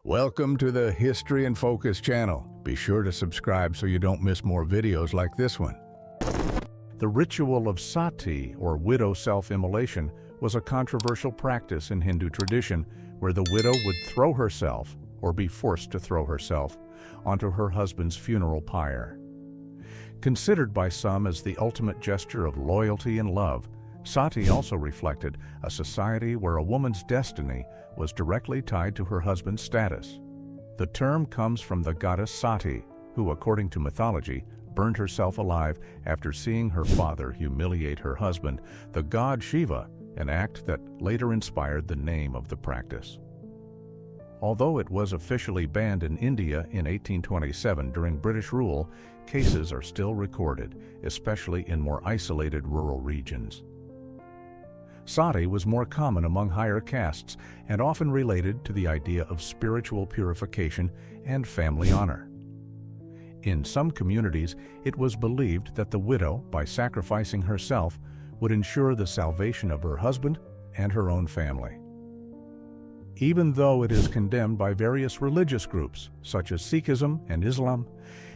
Welcome to the History in Focus channel. Be sure to subscribe so you don't miss more videos like this one. The ritual of sati, or widow self-immolation, was a controversial practice in Hindu tradition where the widow would throw herself, or be forced to throw herself, onto her husband's funeral pyre. Considered by some as the ultimate gesture of loyalty and love, sati also reflected a society where a woman's destiny was directly tied to her husband's status. The term comes from the goddess Sati, who, according to mythology, burned herself alive after seeing her father humiliate her husband, the god Shiva, an act that later inspired the name of the practice. Although it was officially banned in India in 1827 during British rule, cases are still recorded, especially in more isolated rural regions. Sati was more common among higher castes and often related to the idea of spiritual purification and family honor. In some communities, it was believed that the widow, by sacrificing herself, would ensure the salvation of her husband and her own family. Even though it is condemned by various religious groups, such as Sikhism and Islam,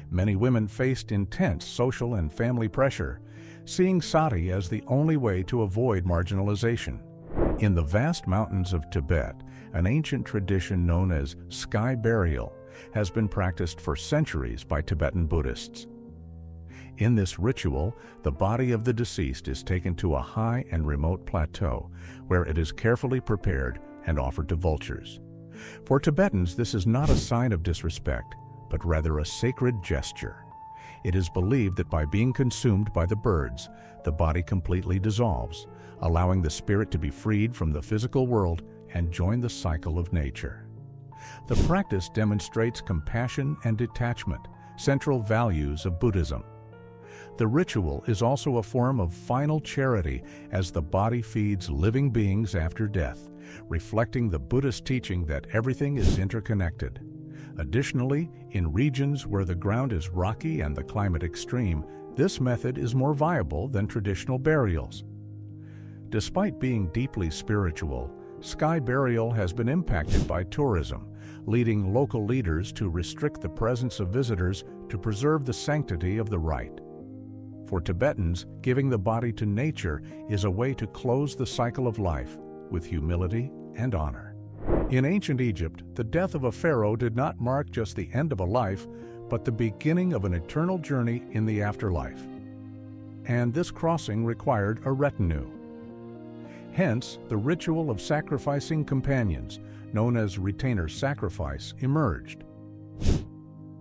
many women faced intense social and family pressure, seeing sati as the only way to avoid marginalization. In the vast mountains of Tibet, an ancient tradition known as sky burial has been practiced for centuries by Tibetan Buddhists. In this ritual, the body of the deceased is taken to a high and remote plateau where it is carefully prepared and offered to vultures. For Tibetans, this is not a sign of disrespect, but rather a sacred gesture. It is believed that by being consumed by the birds, the body completely dissolves, allowing the spirit to be freed from the physical world and join the cycle of nature. The practice demonstrates compassion and detachment, central values of Buddhism. The ritual is also a form of final charity as the body feeds living beings after death, reflecting the Buddhist teaching that everything is interconnected. Additionally, in regions where the ground is rocky and the climate extreme, this method is more viable than traditional burials. Despite being deeply spiritual, sky burial has been impacted by tourism, leading local leaders to restrict the presence of visitors to preserve the sanctity of the rite. For Tibetans, giving the body to nature is a way to close the cycle of life with humility and honor. In ancient Egypt, the death of a pharaoh did not mark just the end of a life, but the beginning of an eternal journey in the afterlife. And this crossing required a retinue. Hence, the ritual of sacrificing companions, known as retainer sacrifice, emerged.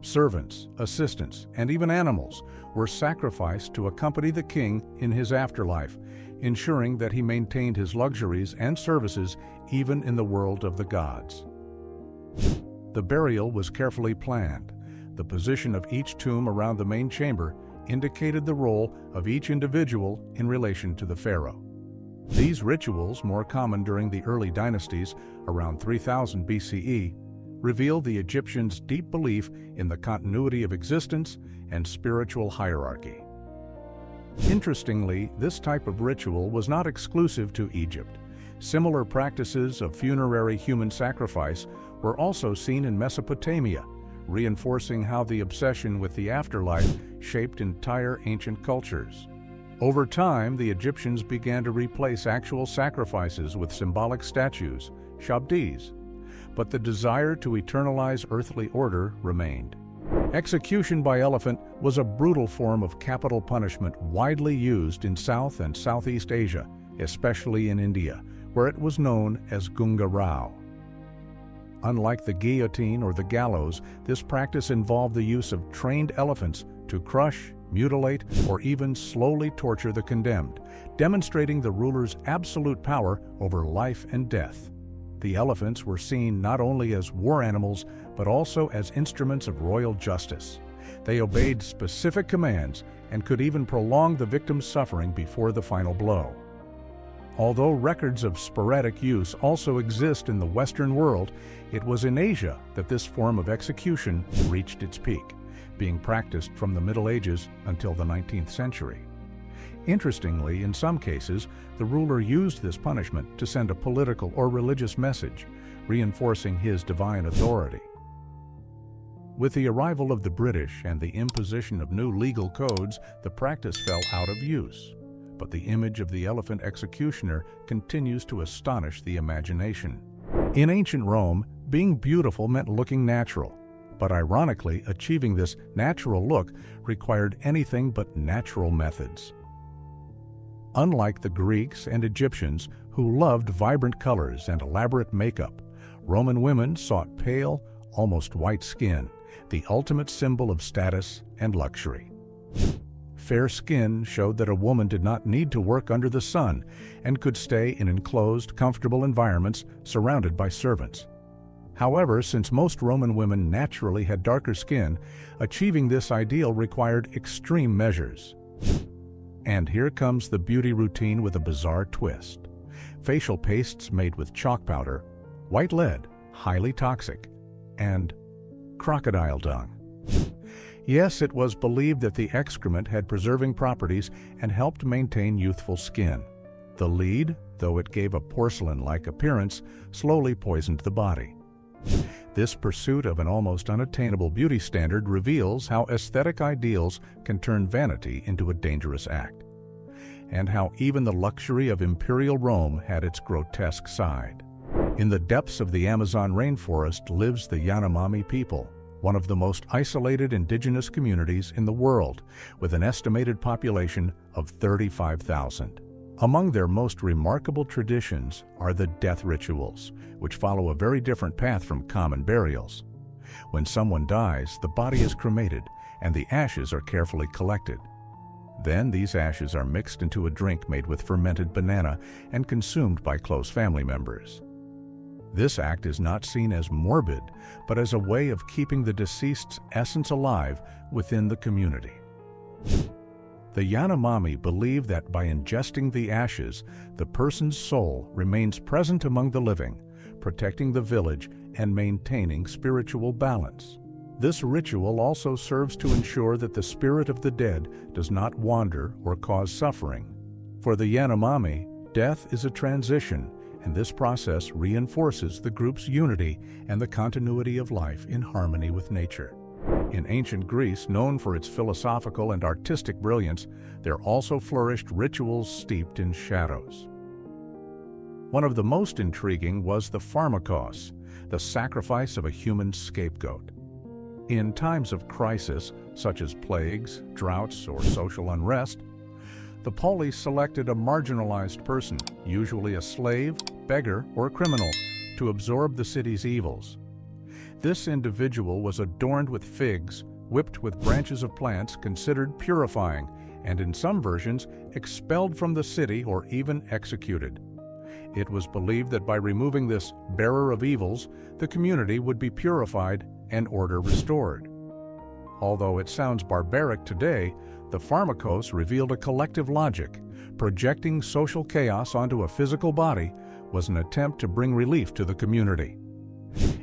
Servants, assistants, and even animals were sacrificed to accompany the king in his afterlife, ensuring that he maintained his luxuries and services even in the world of the gods. The burial was carefully planned. The position of each tomb around the main chamber indicated the role of each individual in relation to the pharaoh. These rituals, more common during the early dynasties around 3000 BCE, reveal the Egyptians' deep belief in the continuity of existence and spiritual hierarchy. Interestingly, this type of ritual was not exclusive to Egypt. Similar practices of funerary human sacrifice were also seen in Mesopotamia, reinforcing how the obsession with the afterlife shaped entire ancient cultures. Over time, the Egyptians began to replace actual sacrifices with symbolic statues, shabdis, but the desire to eternalize earthly order remained. Execution by elephant was a brutal form of capital punishment widely used in South and Southeast Asia, especially in India, where it was known as Gunga Rao. Unlike the guillotine or the gallows, this practice involved the use of trained elephants to crush, mutilate, or even slowly torture the condemned, demonstrating the ruler's absolute power over life and death. The elephants were seen not only as war animals, but also as instruments of royal justice. They obeyed specific commands and could even prolong the victim's suffering before the final blow. Although records of sporadic use also exist in the Western world, it was in Asia that this form of execution reached its peak, being practiced from the Middle Ages until the 19th century. Interestingly, in some cases, the ruler used this punishment to send a political or religious message, reinforcing his divine authority. With the arrival of the British and the imposition of new legal codes, the practice fell out of use. But the image of the elephant executioner continues to astonish the imagination. In ancient Rome, being beautiful meant looking natural. But ironically, achieving this natural look required anything but natural methods. Unlike the Greeks and Egyptians, who loved vibrant colors and elaborate makeup, Roman women sought pale, almost white skin, the ultimate symbol of status and luxury. Fair skin showed that a woman did not need to work under the sun and could stay in enclosed, comfortable environments surrounded by servants. However, since most Roman women naturally had darker skin, achieving this ideal required extreme measures. And here comes the beauty routine with a bizarre twist. Facial pastes made with chalk powder, white lead, highly toxic, and crocodile dung. Yes, it was believed that the excrement had preserving properties and helped maintain youthful skin. The lead, though it gave a porcelain-like appearance, slowly poisoned the body. This pursuit of an almost unattainable beauty standard reveals how aesthetic ideals can turn vanity into a dangerous act, and how even the luxury of imperial Rome had its grotesque side. In the depths of the Amazon rainforest lives the Yanomami people, one of the most isolated indigenous communities in the world, with an estimated population of 35,000. Among their most remarkable traditions are the death rituals, which follow a very different path from common burials. When someone dies, the body is cremated and the ashes are carefully collected. Then these ashes are mixed into a drink made with fermented banana and consumed by close family members. This act is not seen as morbid, but as a way of keeping the deceased's essence alive within the community. The Yanomami believe that by ingesting the ashes, the person's soul remains present among the living, protecting the village and maintaining spiritual balance. This ritual also serves to ensure that the spirit of the dead does not wander or cause suffering. For the Yanomami, death is a transition, and this process reinforces the group's unity and the continuity of life in harmony with nature. In ancient Greece, known for its philosophical and artistic brilliance, there also flourished rituals steeped in shadows. One of the most intriguing was the pharmakos, the sacrifice of a human scapegoat. In times of crisis, such as plagues, droughts, or social unrest, the polis selected a marginalized person, usually a slave, beggar, or criminal, to absorb the city's evils. This individual was adorned with figs, whipped with branches of plants considered purifying, and in some versions, expelled from the city or even executed. It was believed that by removing this bearer of evils, the community would be purified and order restored. Although it sounds barbaric today, the pharmakos revealed a collective logic. Projecting social chaos onto a physical body was an attempt to bring relief to the community.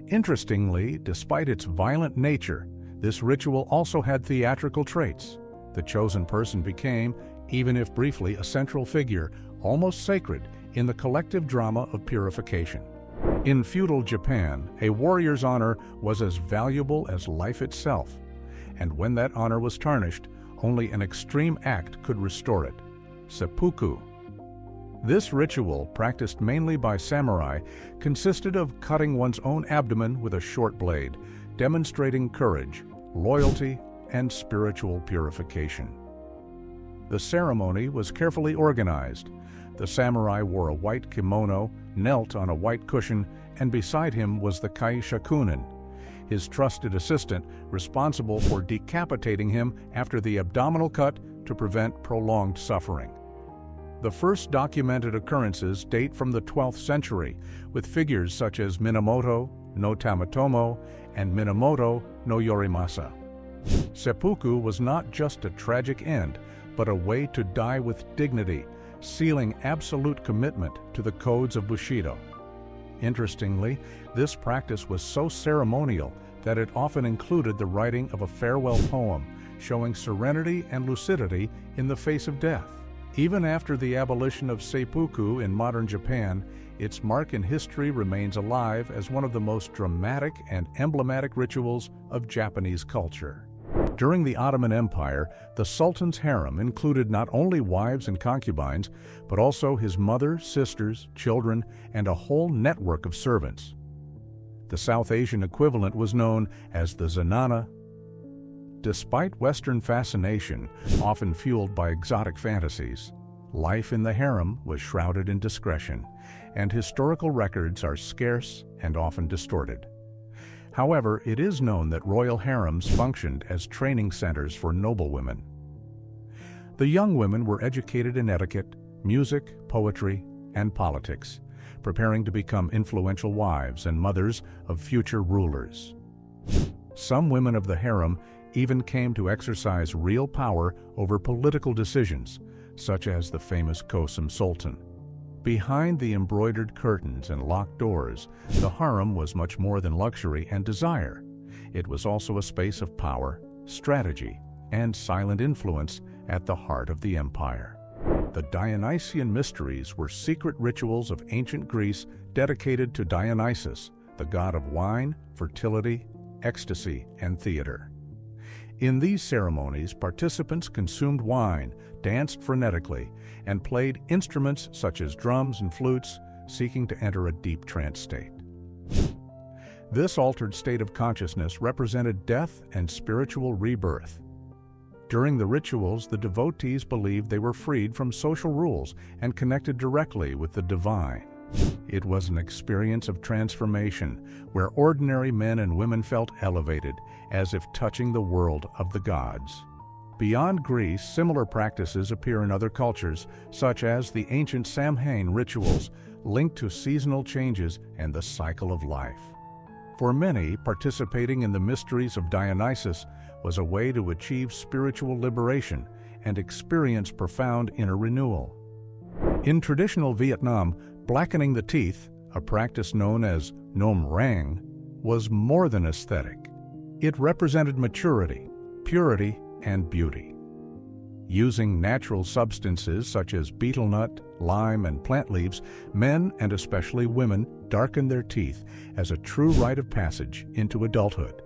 Interestingly, despite its violent nature, this ritual also had theatrical traits. The chosen person became, even if briefly, a central figure, almost sacred, in the collective drama of purification. In feudal Japan, a warrior's honor was as valuable as life itself, and when that honor was tarnished, only an extreme act could restore it: seppuku. This ritual, practiced mainly by samurai, consisted of cutting one's own abdomen with a short blade, demonstrating courage, loyalty, and spiritual purification. The ceremony was carefully organized. The samurai wore a white kimono, knelt on a white cushion, and beside him was the kaishakunin, his trusted assistant, responsible for decapitating him after the abdominal cut to prevent prolonged suffering. The first documented occurrences date from the 12th century, with figures such as Minamoto no Tamatomo and Minamoto no Yorimasa. Seppuku was not just a tragic end, but a way to die with dignity, sealing absolute commitment to the codes of Bushido. Interestingly, this practice was so ceremonial that it often included the writing of a farewell poem, showing serenity and lucidity in the face of death. Even after the abolition of seppuku in modern Japan, its mark in history remains alive as one of the most dramatic and emblematic rituals of Japanese culture. During the Ottoman Empire, the Sultan's harem included not only wives and concubines, but also his mother, sisters, children, and a whole network of servants. The South Asian equivalent was known as the zenana. Despite Western fascination, often fueled by exotic fantasies, life in the harem was shrouded in discretion, and historical records are scarce and often distorted. However, it is known that royal harems functioned as training centers for noblewomen. The young women were educated in etiquette, music, poetry, and politics, preparing to become influential wives and mothers of future rulers. Some women of the harem even came to exercise real power over political decisions, such as the famous Kösem Sultan. Behind the embroidered curtains and locked doors, the harem was much more than luxury and desire. It was also a space of power, strategy, and silent influence at the heart of the empire. The Dionysian mysteries were secret rituals of ancient Greece dedicated to Dionysus, the god of wine, fertility, ecstasy, and theater. In these ceremonies, participants consumed wine, danced frenetically, and played instruments such as drums and flutes, seeking to enter a deep trance state. This altered state of consciousness represented death and spiritual rebirth. During the rituals, the devotees believed they were freed from social rules and connected directly with the divine. It was an experience of transformation where ordinary men and women felt elevated, as if touching the world of the gods. Beyond Greece, similar practices appear in other cultures, such as the ancient Samhain rituals linked to seasonal changes and the cycle of life. For many, participating in the mysteries of Dionysus was a way to achieve spiritual liberation and experience profound inner renewal. In traditional Vietnam, blackening the teeth, a practice known as Nom Rang, was more than aesthetic. It represented maturity, purity, and beauty. Using natural substances such as betel nut, lime, and plant leaves, men, and especially women, darkened their teeth as a true rite of passage into adulthood.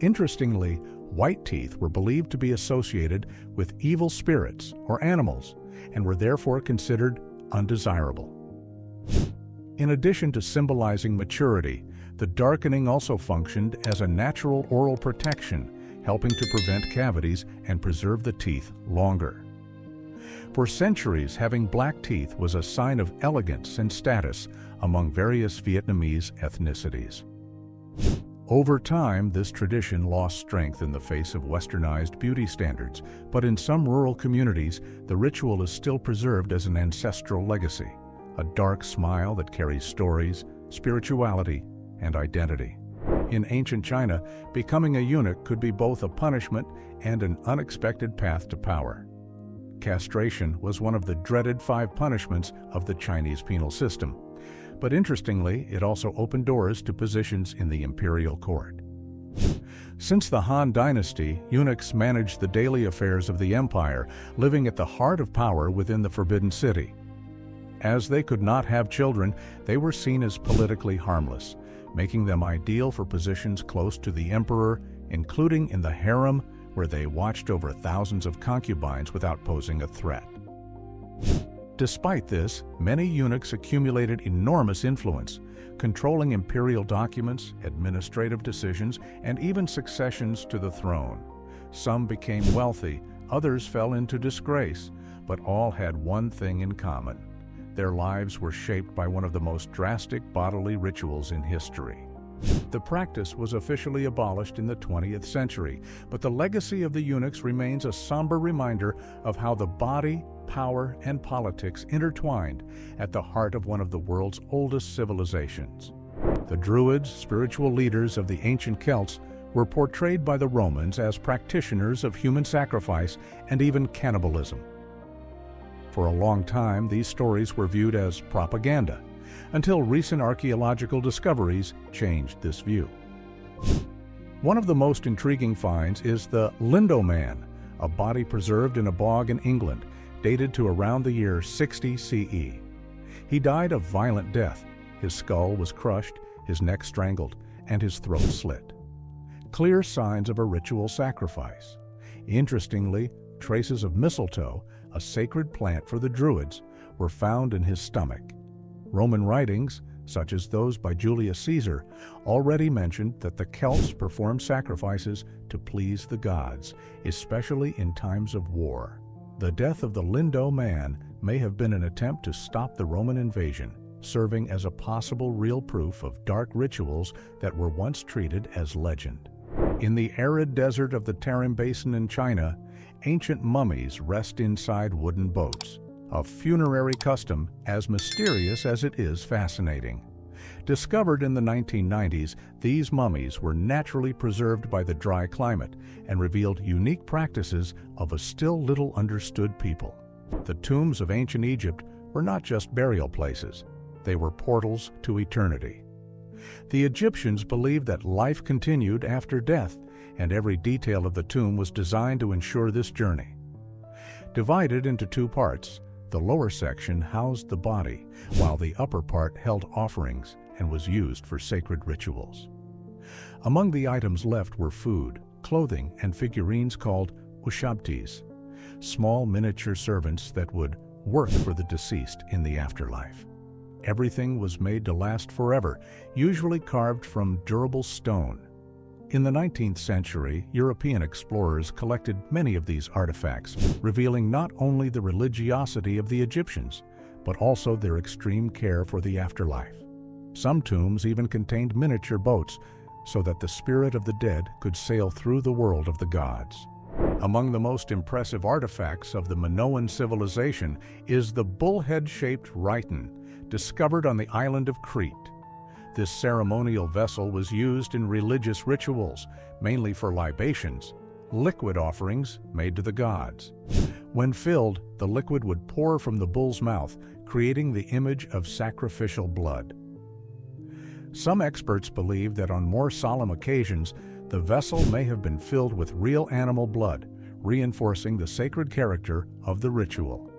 Interestingly, white teeth were believed to be associated with evil spirits or animals and were therefore considered undesirable. In addition to symbolizing maturity, the darkening also functioned as a natural oral protection, helping to prevent cavities and preserve the teeth longer. For centuries, having black teeth was a sign of elegance and status among various Vietnamese ethnicities. Over time, this tradition lost strength in the face of westernized beauty standards, but in some rural communities, the ritual is still preserved as an ancestral legacy, a dark smile that carries stories, spirituality, and identity. In ancient China, becoming a eunuch could be both a punishment and an unexpected path to power. Castration was one of the dreaded 5 punishments of the Chinese penal system. But interestingly, it also opened doors to positions in the imperial court. Since the Han Dynasty, eunuchs managed the daily affairs of the empire, living at the heart of power within the Forbidden City. As they could not have children, they were seen as politically harmless, making them ideal for positions close to the emperor, including in the harem, where they watched over thousands of concubines without posing a threat. Despite this, many eunuchs accumulated enormous influence, controlling imperial documents, administrative decisions, and even successions to the throne. Some became wealthy, others fell into disgrace, but all had one thing in common. Their lives were shaped by one of the most drastic bodily rituals in history. The practice was officially abolished in the 20th century, but the legacy of the eunuchs remains a somber reminder of how the body, power, and politics intertwined at the heart of one of the world's oldest civilizations. The Druids, spiritual leaders of the ancient Celts, were portrayed by the Romans as practitioners of human sacrifice and even cannibalism. For a long time, these stories were viewed as propaganda, until recent archaeological discoveries changed this view. One of the most intriguing finds is the Lindo Man, a body preserved in a bog in England, dated to around the year 60 CE. He died a violent death. His skull was crushed, his neck strangled, and his throat slit. Clear signs of a ritual sacrifice. Interestingly, traces of mistletoe, a sacred plant for the Druids, were found in his stomach. Roman writings, such as those by Julius Caesar, already mentioned that the Celts performed sacrifices to please the gods, especially in times of war. The death of the Lindo man may have been an attempt to stop the Roman invasion, serving as a possible real proof of dark rituals that were once treated as legend. In the arid desert of the Tarim Basin in China, ancient mummies rest inside wooden boats, a funerary custom as mysterious as it is fascinating. Discovered in the 1990s, these mummies were naturally preserved by the dry climate and revealed unique practices of a still little understood people. The tombs of ancient Egypt were not just burial places. They were portals to eternity. The Egyptians believed that life continued after death, and every detail of the tomb was designed to ensure this journey. Divided into two parts, the lower section housed the body, while the upper part held offerings and was used for sacred rituals. Among the items left were food, clothing, and figurines called ushabtis, small miniature servants that would work for the deceased in the afterlife. Everything was made to last forever, usually carved from durable stone. In the 19th century, European explorers collected many of these artifacts, revealing not only the religiosity of the Egyptians, but also their extreme care for the afterlife. Some tombs even contained miniature boats, so that the spirit of the dead could sail through the world of the gods. Among the most impressive artifacts of the Minoan civilization is the bullhead-shaped rhyton, discovered on the island of Crete. This ceremonial vessel was used in religious rituals, mainly for libations, liquid offerings made to the gods. When filled, the liquid would pour from the bull's mouth, creating the image of sacrificial blood. Some experts believe that on more solemn occasions, the vessel may have been filled with real animal blood, reinforcing the sacred character of the ritual.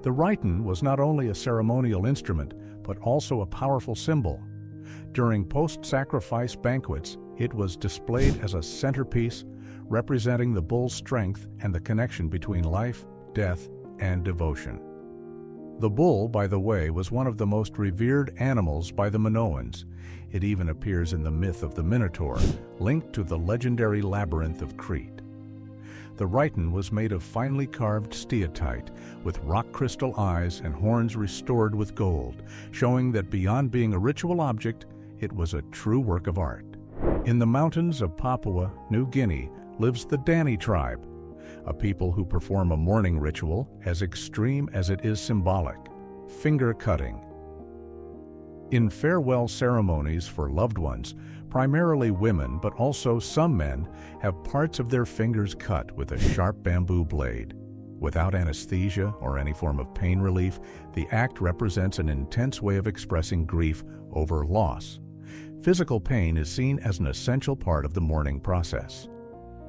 The rhyton was not only a ceremonial instrument, but also a powerful symbol. During post-sacrifice banquets, it was displayed as a centerpiece, representing the bull's strength and the connection between life, death, and devotion. The bull, by the way, was one of the most revered animals by the Minoans. It even appears in the myth of the Minotaur, linked to the legendary labyrinth of Crete. The rhyton was made of finely carved steatite, with rock crystal eyes and horns restored with gold, showing that beyond being a ritual object, it was a true work of art. In the mountains of Papua New Guinea lives the Dani tribe, a people who perform a mourning ritual as extreme as it is symbolic: finger cutting. In farewell ceremonies for loved ones, primarily women, but also some men, have parts of their fingers cut with a sharp bamboo blade. Without anesthesia or any form of pain relief, the act represents an intense way of expressing grief over loss. Physical pain is seen as an essential part of the mourning process.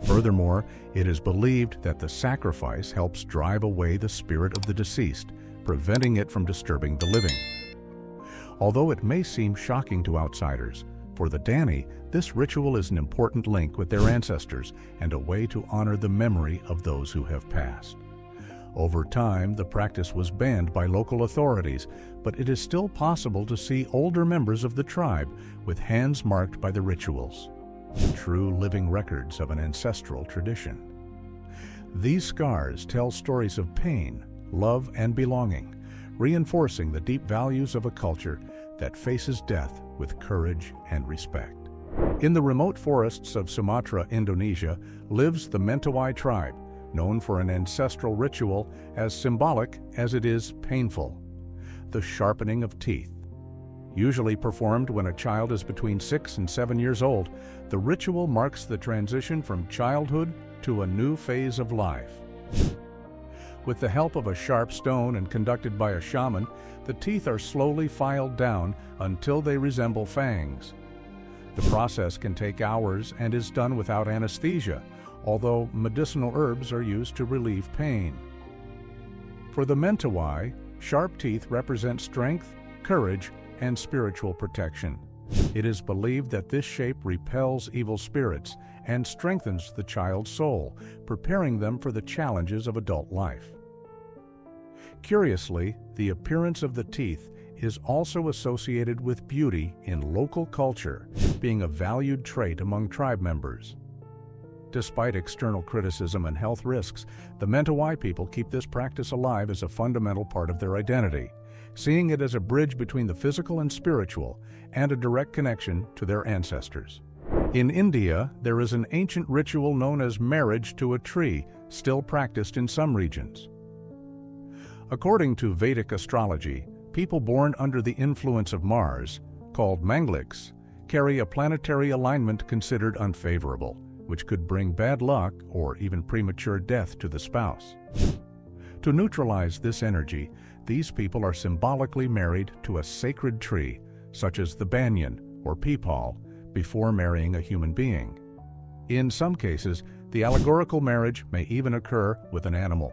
Furthermore, it is believed that the sacrifice helps drive away the spirit of the deceased, preventing it from disturbing the living. Although it may seem shocking to outsiders, for the Dani, this ritual is an important link with their ancestors and a way to honor the memory of those who have passed. Over time, the practice was banned by local authorities, but it is still possible to see older members of the tribe with hands marked by the rituals, true living records of an ancestral tradition. These scars tell stories of pain, love, and belonging, reinforcing the deep values of a culture that faces death with courage and respect. In the remote forests of Sumatra, Indonesia, lives the Mentawai tribe, known for an ancestral ritual as symbolic as it is painful: the sharpening of teeth. Usually performed when a child is between 6 and 7 years old, the ritual marks the transition from childhood to a new phase of life. With the help of a sharp stone and conducted by a shaman, the teeth are slowly filed down until they resemble fangs. The process can take hours and is done without anesthesia, although medicinal herbs are used to relieve pain. For the Mentawai, Sharp teeth represent strength, courage, and spiritual protection. It is believed that this shape repels evil spirits and strengthens the child's soul, preparing them for the challenges of adult life. Curiously, the appearance of the teeth is also associated with beauty in local culture, being a valued trait among tribe members. Despite external criticism and health risks, the Mentawai people keep this practice alive as a fundamental part of their identity, seeing it as a bridge between the physical and spiritual, and a direct connection to their ancestors. In India, there is an ancient ritual known as marriage to a tree, still practiced in some regions. According to Vedic astrology, people born under the influence of Mars, called Mangliks, carry a planetary alignment considered unfavorable, which could bring bad luck or even premature death to the spouse. To neutralize this energy, these people are symbolically married to a sacred tree, such as the banyan or peepal, before marrying a human being. In some cases, the allegorical marriage may even occur with an animal.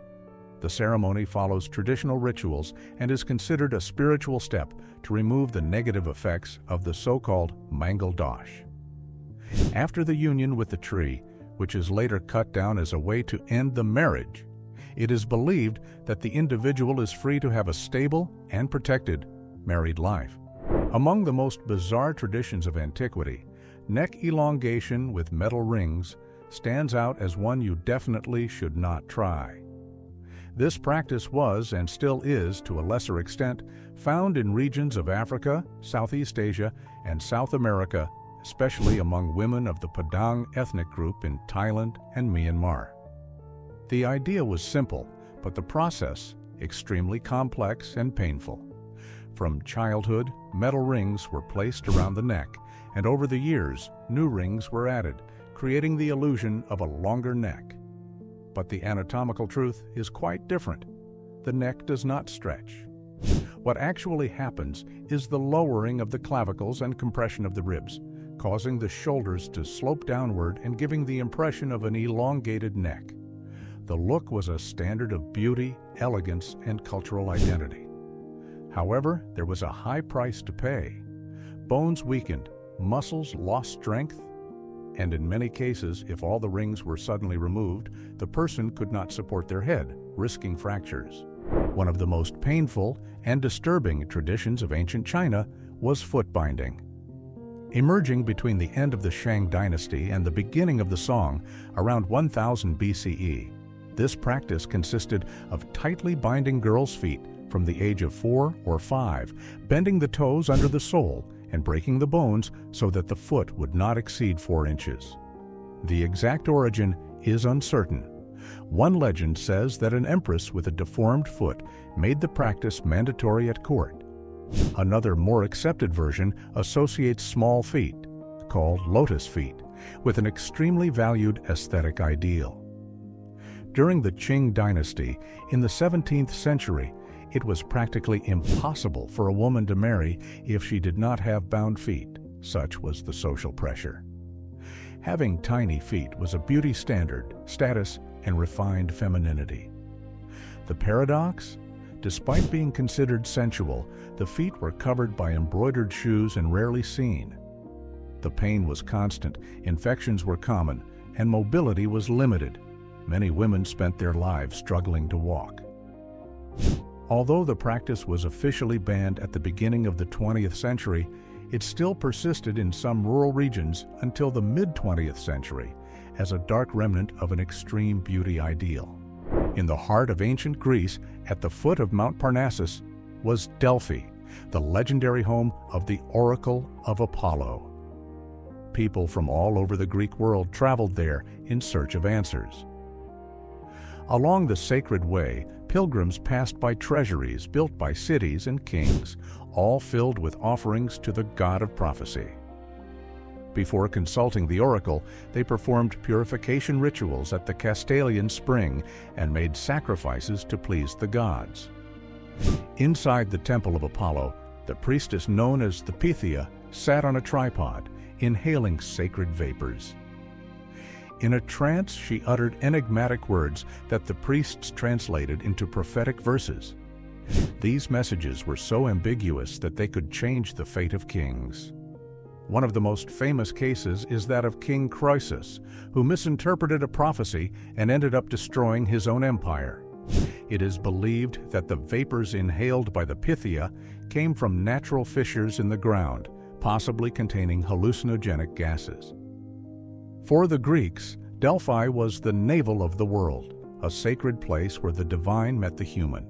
The ceremony follows traditional rituals and is considered a spiritual step to remove the negative effects of the so-called Mangal Dosh. After the union with the tree, which is later cut down as a way to end the marriage, it is believed that the individual is free to have a stable and protected married life. Among the most bizarre traditions of antiquity, neck elongation with metal rings stands out as one you definitely should not try. This practice was, and still is to a lesser extent, found in regions of Africa, Southeast Asia, and South America, especially among women of the Padang ethnic group in Thailand and Myanmar. The idea was simple, but the process extremely complex and painful. From childhood, metal rings were placed around the neck, and over the years, new rings were added, creating the illusion of a longer neck. But the anatomical truth is quite different. The neck does not stretch. What actually happens is the lowering of the clavicles and compression of the ribs, causing the shoulders to slope downward and giving the impression of an elongated neck. The look was a standard of beauty, elegance, and cultural identity. However, there was a high price to pay. Bones weakened, muscles lost strength, and in many cases, if all the rings were suddenly removed, the person could not support their head, risking fractures. One of the most painful and disturbing traditions of ancient China was foot binding. Emerging between the end of the Shang dynasty and the beginning of the Song, around 1000 BCE, this practice consisted of tightly binding girls' feet from the age of 4 or 5, bending the toes under the sole and breaking the bones so that the foot would not exceed 4 inches. The exact origin is uncertain. One legend says that an empress with a deformed foot made the practice mandatory at court. Another, more accepted version associates small feet, called lotus feet, with an extremely valued aesthetic ideal. During the Qing dynasty, in the 17th century, it was practically impossible for a woman to marry if she did not have bound feet. Such was the social pressure. Having tiny feet was a beauty standard, status, and refined femininity. The paradox? Despite being considered sensual, the feet were covered by embroidered shoes and rarely seen. The pain was constant, infections were common, and mobility was limited. Many women spent their lives struggling to walk. Although the practice was officially banned at the beginning of the 20th century, it still persisted in some rural regions until the mid-20th century as a dark remnant of an extreme beauty ideal. In the heart of ancient Greece, at the foot of Mount Parnassus, was Delphi, the legendary home of the Oracle of Apollo. People from all over the Greek world traveled there in search of answers. Along the sacred way, pilgrims passed by treasuries built by cities and kings, all filled with offerings to the god of prophecy. Before consulting the oracle, they performed purification rituals at the Castalian spring and made sacrifices to please the gods. Inside the temple of Apollo, the priestess known as the Pythia sat on a tripod, inhaling sacred vapors. In a trance, she uttered enigmatic words that the priests translated into prophetic verses. These messages were so ambiguous that they could change the fate of kings. One of the most famous cases is that of King Croesus, who misinterpreted a prophecy and ended up destroying his own empire. It is believed that the vapors inhaled by the Pythia came from natural fissures in the ground, possibly containing hallucinogenic gases. For the Greeks, Delphi was the navel of the world, a sacred place where the divine met the human.